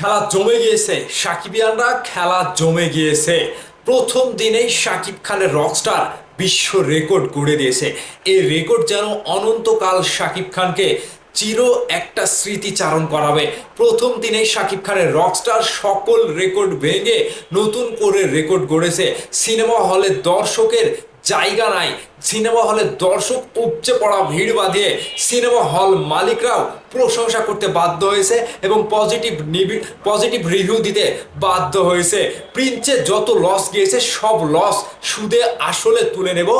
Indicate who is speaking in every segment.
Speaker 1: খেলা জমে গিয়েছে, সাকিবিয়ানরা খেলা জমে গিয়েছে। প্রথম দিনেই শাকিব খানের রকস্টার বিশ্ব রেকর্ড গড়ে দিয়েছে। এই রেকর্ড যেন অনন্তকাল শাকিব খানকে চির একটা স্মৃতিচারণ করাবে। প্রথম দিনেই শাকিব খানের রকস্টার সকল রেকর্ড ভেঙে নতুন করে রেকর্ড গড়েছে। সিনেমা হলে দর্শকের জায়গা নাই, সিনেমা হলে দর্শক উপচে পড়া ভিড় বাঁধিয়ে সিনেমা হল মালিকরাও প্রশংসা করতে বাধ্য হয়েছে এবং পজিটিভ রিভিউ দিতে বাধ্য হয়েছে। প্রিন্সের যত লস গিয়েছে সব লস সুদে আসলে তুলে নেব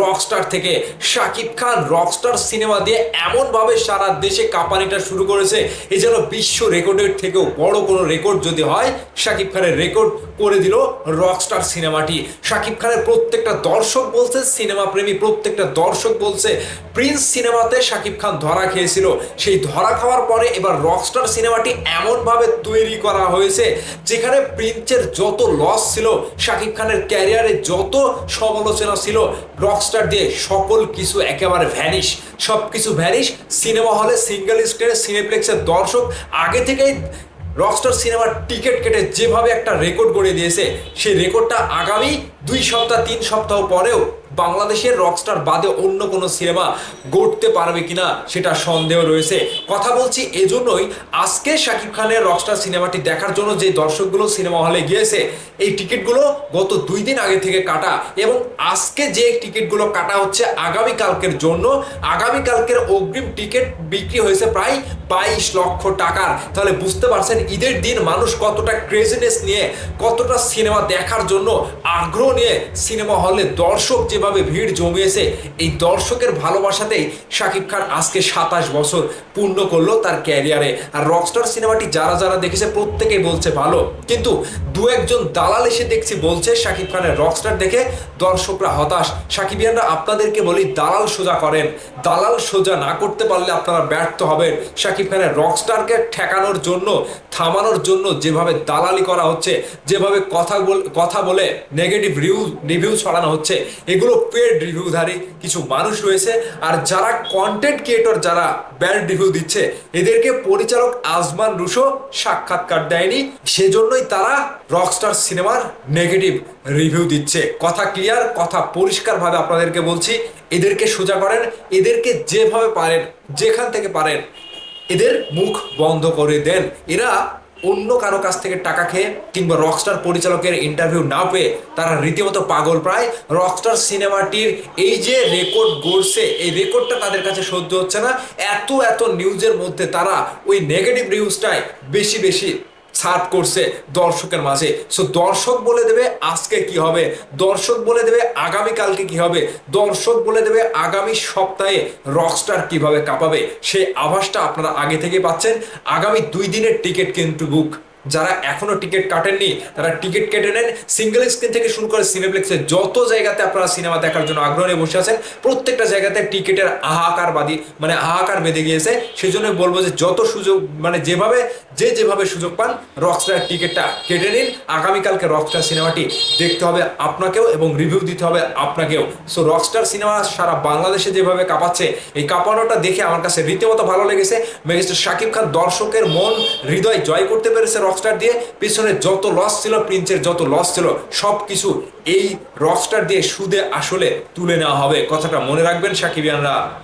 Speaker 1: রকস্টার থেকে। শাকিব খান রকস্টার সিনেমা দিয়ে এমনভাবে সারা দেশে কাঁপানিটা শুরু করেছে, এই যেন বিশ্ব রেকর্ডের থেকেও বড় কোনো রেকর্ড যদি হয়, শাকিব খানের রেকর্ড করে দিল রকস্টার সিনেমাটি। শাকিব খানের প্রত্যেকটা দর্শক বলছে, সিনেমা প্রেমী প্রত্যেকটা দর্শক বলছে, প্রিন্স সিনেমাতে শাকিব খান ধরা খেয়েছিল, সেই ধরা খাওয়ার পরে এবার রকস্টার সিনেমাটি এমনভাবে তৈরি করা হয়েছে যেখানে প্রিন্সের যত লস ছিল, শাকিব খানের ক্যারিয়ারে যত সমালোচনা ছিল, রকস্টার দিয়ে সকল কিছু একেবারে ভ্যানিশ, সব কিছু ভ্যানিশ। সিনেমা হলে সিঙ্গেল স্ক্রিনে সিনেপ্লেক্সের দর্শক আগে থেকেই রকস্টার সিনেমার টিকিট কেটে যেভাবে একটা রেকর্ড গড়ে দিয়েছে, সেই রেকর্ডটা আগামী 2 সপ্তাহ 3 সপ্তাহ পরেও বাংলাদেশের রকস্টার বাদে অন্য কোনো সিনেমা গড়তে পারবে কিনা সেটা সন্দেহ রয়েছে। কথা বলছি এজন্যই, আজকে শাকিব খানের রকস্টার সিনেমাটি দেখার জন্য যে দর্শকগুলো সিনেমা হলে গিয়েছে, এই টিকিটগুলো গত 2 দিন আগে থেকে কাটা, এবং আজকে যে টিকিটগুলো কাটা হচ্ছে আগামীকালকের জন্য। আগামীকালকের অগ্রিম টিকিট বিক্রি হয়েছে প্রায় 22 লক্ষ টাকার। তাহলে বুঝতে পারছেন ঈদের দিন মানুষ কতটা ক্রেজিনেস নিয়ে, কতটা সিনেমা দেখার জন্য আগ্রহ নিয়ে সিনেমা হলে দর্শক যেভাবে ভিড় জমিয়েছে। এই দর্শকের ভালোবাসাতেই শাকিব খান আজকে 27 বছর পূর্ণ করলো তার ক্যারিয়ারে। আর রকস্টার সিনেমাটি যারা যারা দেখেছে প্রত্যেকেই বলছে ভালো, কিন্তু দু একজন দালাল এসে দেখছি বলছে শাকিব খানের রকস্টার দেখে দর্শকরা হতাশ। সাকিবিয়ানরা আপনাদেরকে বলি, দালাল সোজা করেন, দালাল সোজা না করতে পারলে আপনারা ব্যর্থ হবেন। শাকিব খানের রকস্টারকে ঠেকানোর জন্য, থামানোর জন্য যেভাবে দালালি করা হচ্ছে, যেভাবে কথা বলে নেগেটিভ রিভিউ ছড়ানো হচ্ছে, এগুলো পেড রিভিউধারী কিছু মানুষ রয়েছে। আর যারা কন্টেন্ট ক্রিয়েটর, যারা ব্যাড রিভিউ দিচ্ছে, এদেরকে পরিচালক আজমান রুশো সাক্ষাৎকার দেয়নি, সেজন্যই তারা রকস্টার সিনেমার নেগেটিভ রিভিউ দিচ্ছে। কথা ক্লিয়ার, কথা পরিষ্কারভাবে আপনাদেরকে বলছি, এদেরকে সোজা করেন, এদেরকে যেভাবে পারেন, যেখান থেকে পারেন এদের মুখ বন্ধ করে দেন। এরা অন্য কারো কাছ থেকে টাকা খেয়ে কিংবা রকস্টার পরিচালকের ইন্টারভিউ না পেয়ে তারা রীতিমতো পাগল প্রায়। রকস্টার সিনেমাটির এই যে রেকর্ড গড়ছে, এই রেকর্ডটা তাদের কাছে সহ্য হচ্ছে না। এত এত নিউজের মধ্যে তারা ওই নেগেটিভ নিউজটাই বেশি বেশি সার্ভ করছে দর্শকের মাঝে। সো দর্শক বলে দেবে আজকে কি হবে, দর্শক বলে দেবে আগামীকালকে কি হবে, দর্শক বলে দেবে আগামী সপ্তাহে রকস্টার কিভাবে কাঁপাবে। সেই আভাসটা আপনারা আগে থেকে পাচ্ছেন। আগামী 2 দিনের টিকিট কিন্তু বুক। যারা এখনো টিকিট কাটেননি তারা টিকিট কেটে নেন। সিঙ্গেল স্ক্রিন থেকে শুরু করে সিনেপ্লেক্সের যত জায়গাতে আপনারা সিনেমা দেখার জন্য আগ্রহ নিয়ে বসে আছেন, প্রত্যেকটা জায়গাতে টিকিটের হাহাকার বেঁধে গিয়েছে। সেই জন্য বলবো যে যত সুযোগ, মানে যেভাবে সুযোগ পান, রকস্টার টিকিটটা কেটে নিন। আগামীকালকে রকস্টার সিনেমাটি দেখতে হবে আপনাকেও এবং রিভিউ দিতে হবে আপনাকেও। সো রকস্টার সিনেমা সারা বাংলাদেশে যেভাবে কাঁপাচ্ছে, এই কাঁপানোটা দেখে আমার কাছে রীতিমতো ভালো লেগেছে। মেগাস্টার শাকিব খান দর্শকের মন হৃদয় জয় করতে পেরেছে রকস্টার দিয়ে। পিছনে যত লস ছিল, প্রিন্সের যত লস ছিল, সব কিছু এই রকস্টার দিয়ে সুদে আসলে তুলে নেওয়া হবে। কথাটা মনে রাখবেন সাকিবিয়ানরা।